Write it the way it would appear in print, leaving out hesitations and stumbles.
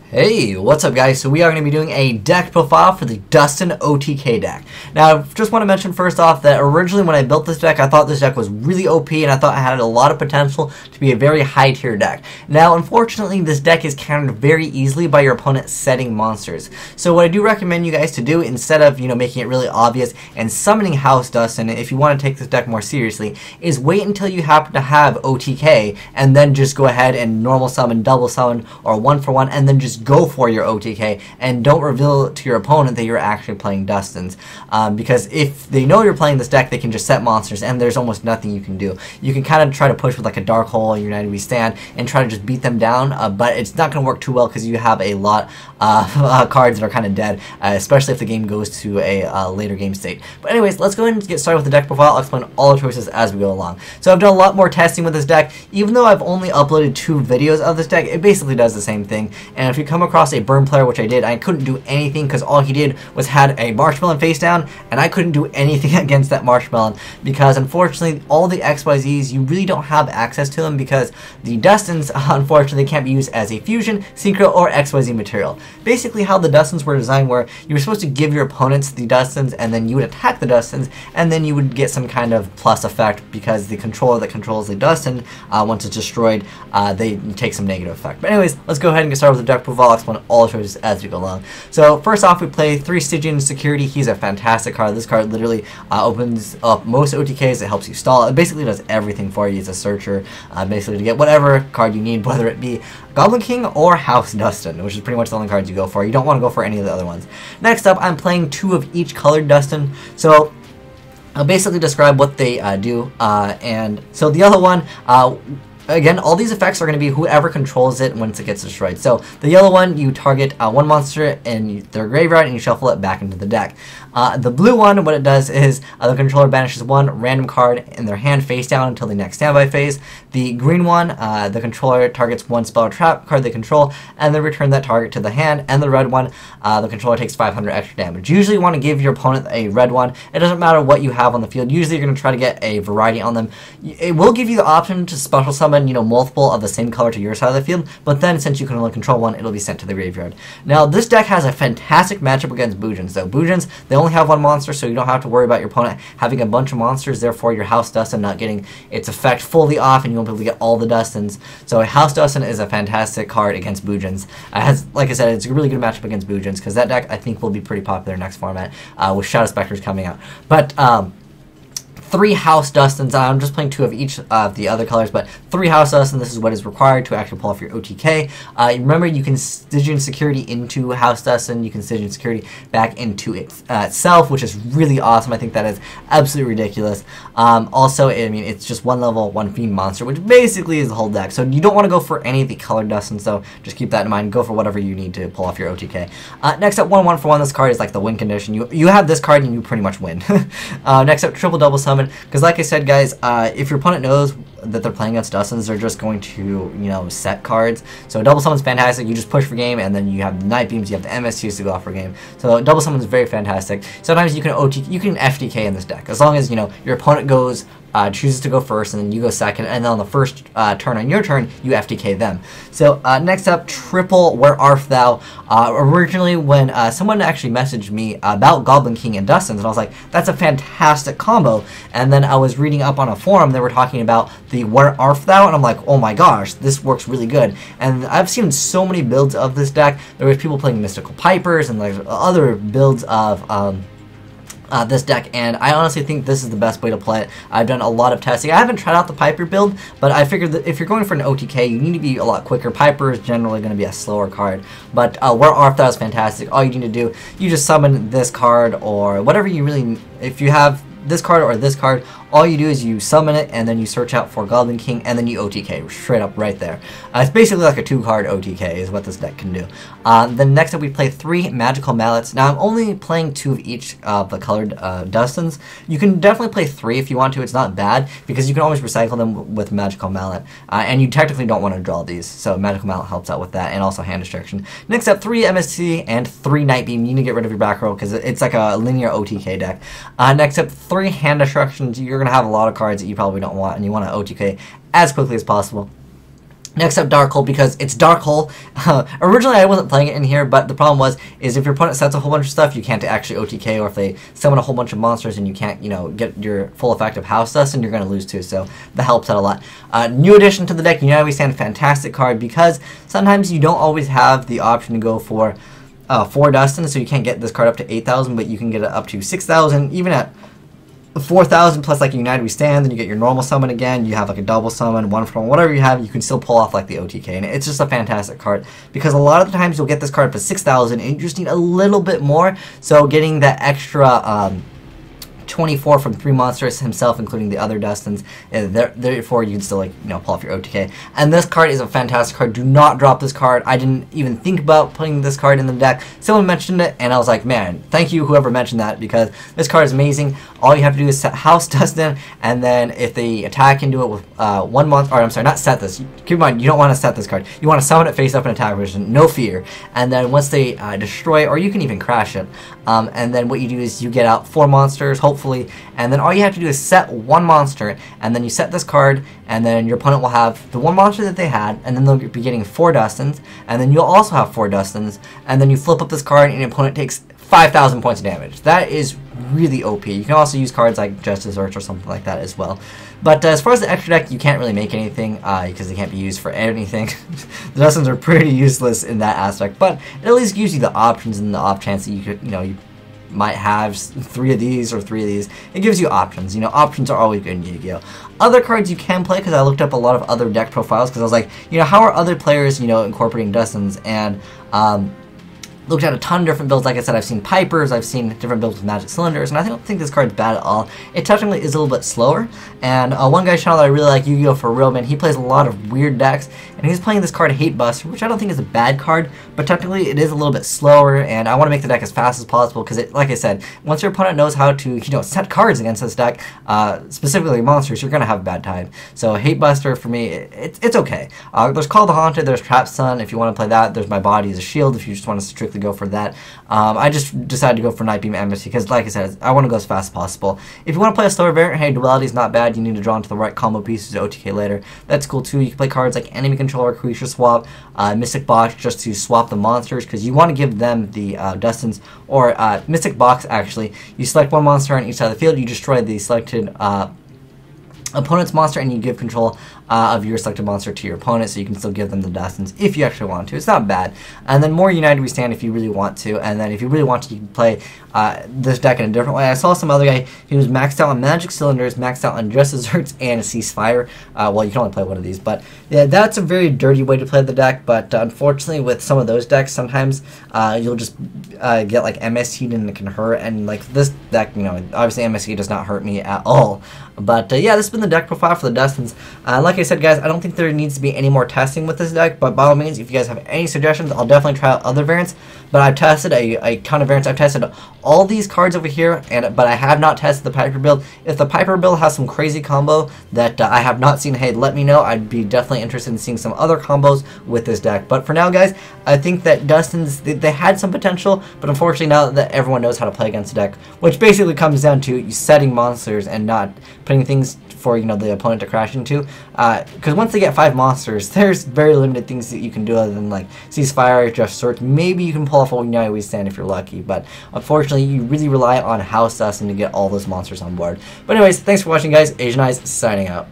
Hey, what's up guys? So we are going to be doing a deck profile for the Duston OTK deck. Now, I just want to mention first off that originally when I built this deck, I thought this deck was really OP and I thought it had a lot of potential to be a very high tier deck. Now, unfortunately, this deck is countered very easily by your opponent setting monsters. So what I do recommend you guys to do, instead of, making it really obvious and summoning House Duston, if you want to take this deck more seriously, is wait until you happen to have OTK and then just go ahead and normal summon, double summon, or 1-for-1, and then just go for your OTK and don't reveal to your opponent that you're actually playing Dustons, because if they know you're playing this deck, they can just set monsters and there's almost nothing you can do. You can kind of try to push with like a Dark Hole or United We Stand and try to just beat them down, but it's not going to work too well because you have a lot of cards that are kind of dead, especially if the game goes to a later game state. But anyways, let's go ahead and get started with the deck profile. I'll explain all the choices as we go along. So I've done a lot more testing with this deck. Even though I've only uploaded 2 videos of this deck, it basically does the same thing. And if you come across a burn player, which I did, I couldn't do anything because all he did was had a Marshmallow face down, and I couldn't do anything against that Marshmallow because unfortunately all the XYZs, you really don't have access to them because the Dustons unfortunately can't be used as a fusion, synchro, or XYZ material. Basically how the Dustons were designed were you were supposed to give your opponents the Dustons and then you would attack the Dustons and then you would get some kind of plus effect because the controller that controls the Duston, once it's destroyed, they take some negative effect. But anyways, let's go ahead and get started with the deck profile. I'll explain all the choices as we go along. So first off, we play 3 Stygian Security. He's a fantastic card. This card literally opens up most OTKs. It helps you stall. It basically does everything for you. It's a searcher, basically to get whatever card you need, whether it be Goblin King or House Duston, which is pretty much the only cards you go for. You don't want to go for any of the other ones. Next up, I'm playing 2 of each colored Duston. So I'll basically describe what they do. And so the other one, again, all these effects are going to be whoever controls it once it gets destroyed. So the yellow one, you target one monster in their graveyard and you shuffle it back into the deck. The blue one, what it does is the controller banishes 1 random card in their hand face down until the next standby phase. The green one, the controller targets 1 spell or trap card they control and then return that target to the hand. And the red one, the controller takes 500 extra damage. Usually you want to give your opponent a red one. It doesn't matter what you have on the field. Usually you're going to try to get a variety on them. It will give you the option to special summon multiple of the same color to your side of the field, but then since you can only control 1, it'll be sent to the graveyard. Now, this deck has a fantastic matchup against Boojins, though. Boojins, they only have 1 monster, so you don't have to worry about your opponent having a bunch of monsters, therefore your House Duston not getting its effect fully off, and you won't be able to get all the Dustons. So House Duston is a fantastic card against Boojins. Like I said, it's a really good matchup against Boojins, because that deck, I think, will be pretty popular next format, with Shadow Specters coming out. But, 3 House Dustons. I'm just playing 2 of each of the other colors, but 3 House Dustons. This is what is required to actually pull off your OTK. Remember, you can Stygian Security into House Duston. You can Stygian Security back into itself, which is really awesome. I think that is absolutely ridiculous. Also, I mean, it's just 1 level, 1 Fiend monster, which basically is the whole deck. So you don't want to go for any of the colored Dustons, so just keep that in mind. Go for whatever you need to pull off your OTK. Next up, 1-1-for-1. This card is like the win condition. You have this card and you pretty much win. Next up, triple double summon. Because like I said, guys, if your opponent knows that they're playing against Dustons, they're just going to, set cards. So double summon's fantastic. You just push for game, and then you have the Night Beams, you have the MSTs to go off for game. So double summon's very fantastic. Sometimes you can FTK in this deck, as long as, your opponent goes, chooses to go first, and then you go second, and then on the first turn on your turn, you FTK them. So next up, triple Where Art Thou. Originally, when someone actually messaged me about Goblin King and Dustons, and I was like, that's a fantastic combo. And then I was reading up on a forum, they were talking about the Where Art Thou, and I'm like, oh my gosh, this works really good. And I've seen so many builds of this deck. There was people playing Mystical Pipers and like other builds of this deck, and I honestly think this is the best way to play it. I've done a lot of testing. I haven't tried out the Piper build, but I figured that if you're going for an OTK, you need to be a lot quicker. Piper is generally going to be a slower card, but Where Art Thou is fantastic. All you need to do, you just summon this card or whatever you really, if you have this card or this card, all you do is you summon it and then you search out for Goblin King and then you OTK straight up right there. It's basically like a 2-card OTK is what this deck can do. Then next up we play 3 Magical Mallets. Now I'm only playing 2 of each of the colored Dustons. You can definitely play 3 if you want to. It's not bad because you can always recycle them with Magical Mallet. And you technically don't want to draw these, so Magical Mallet helps out with that, and also hand destruction. Next up, 3 MST and 3 Night Beam. You need to get rid of your back row because it's like a linear OTK deck. Next up, 3 hand destructions. You're going to have a lot of cards that you probably don't want, and you want to OTK as quickly as possible. Next up, Dark Hole, because it's Dark Hole. Originally, I wasn't playing it in here, but the problem is if your opponent sets a whole bunch of stuff, you can't actually OTK, or if they summon a whole bunch of monsters and you can't, get your full effect of House Dust, and you're going to lose too, so that helps out a lot. New addition to the deck, United We Stand, fantastic card, because sometimes you don't always have the option to go for 4 Dustin, so you can't get this card up to 8,000, but you can get it up to 6,000, even at 4,000 plus like a United We Stand, then you get your normal summon again, you have like a double summon, 1 from whatever you have, you can still pull off like the OTK, and it's just a fantastic card, because a lot of the times you'll get this card for 6,000 and you just need a little bit more, so getting that extra 24 from 3 monsters himself, including the other Dustins, therefore you can still pull off your OTK. And this card is a fantastic card. Do not drop this card. I didn't even think about putting this card in the deck. Someone mentioned it, and I was like, man, thank you whoever mentioned that, because this card is amazing. All you have to do is set House Dustin, and then if they attack and do it with 1 monster, or I'm sorry, not set this. Keep in mind, you don't want to set this card. You want to summon it face up in attack position, no fear. And then once they destroy, or you can even crash it, and then what you do is you get out 4 monsters, hopefully, and then all you have to do is set 1 monster, and then you set this card, and then your opponent will have the 1 monster that they had, and then they'll be getting 4 Dustins, and then you'll also have 4 Dustins, and then you flip up this card, and your opponent takes 5,000 points of damage. That is really OP. You can also use cards like Justice Search or something like that as well. But as far as the extra deck, you can't really make anything because they can't be used for anything. The Dustins are pretty useless in that aspect, but it at least gives you the options and the off chance that you could, you might have 3 of these or 3 of these. It gives you options. Options are always good in Yu-Gi-Oh! Other cards you can play, because I looked up a lot of other deck profiles, because I was like, how are other players, incorporating Dustins, and looked at a ton of different builds. Like I said, I've seen Pipers, I've seen different builds with Magic Cylinders, and I don't think this card's bad at all. It technically is a little bit slower, and one guy's channel that I really like, Yu-Gi-Oh! For Real, man, he plays a lot of weird decks, and he's playing this card, Hate Buster, which I don't think is a bad card, but technically it is a little bit slower, and I want to make the deck as fast as possible, because like I said, once your opponent knows how to, set cards against this deck, specifically monsters, you're going to have a bad time. So Hate Buster, for me, it's okay. There's Call the Haunted, there's Trap Sun, if you want to play that, there's My Body as a Shield, if you just want to strictly go for that. I just decided to go for Night Beam Embassy because, like I said, I want to go as fast as possible. If you want to play a slower variant, hey, Duality is not bad. You need to draw into the right combo pieces to OTK later. That's cool too. You can play cards like Enemy Controller, Creature Swap, Mystic Box, just to swap the monsters, because you want to give them the Dustins, or Mystic Box, actually. You select 1 monster on each side of the field, you destroy the selected opponent's monster, and you give control of your selected monster to your opponent, so you can still give them the Dustins if you actually want to. It's not bad. And then more United We Stand if you really want to, and then if you really want to, you can play this deck in a different way. I saw some other guy who was maxed out on Magic Cylinders, maxed out on Just Desserts, and Ceasefire. Well, you can only play 1 of these, but yeah, that's a very dirty way to play the deck, but unfortunately with some of those decks, sometimes you'll just get like MST and it can hurt, and like this deck, obviously MST does not hurt me at all. But yeah, this has been the deck profile for the Dustins. Like I said, guys, I don't think there needs to be any more testing with this deck, but by all means, if you guys have any suggestions, I'll definitely try out other variants. But I've tested a ton of variants. I've tested all these cards over here, but I have not tested the Piper build. If the Piper build has some crazy combo that I have not seen, hey, let me know. I'd be definitely interested in seeing some other combos with this deck. But for now, guys, I think that Dustins, they had some potential, but unfortunately now that everyone knows how to play against the deck, which basically comes down to you setting monsters and not putting things for the opponent to crash into, because once they get 5 monsters, there's very limited things that you can do other than like Ceasefire, Just Search. Maybe you can pull off a United We Stand if you're lucky, but unfortunately you really rely on House Dustin to get all those monsters on board. But anyways, thanks for watching, guys. Asian Eyes signing out.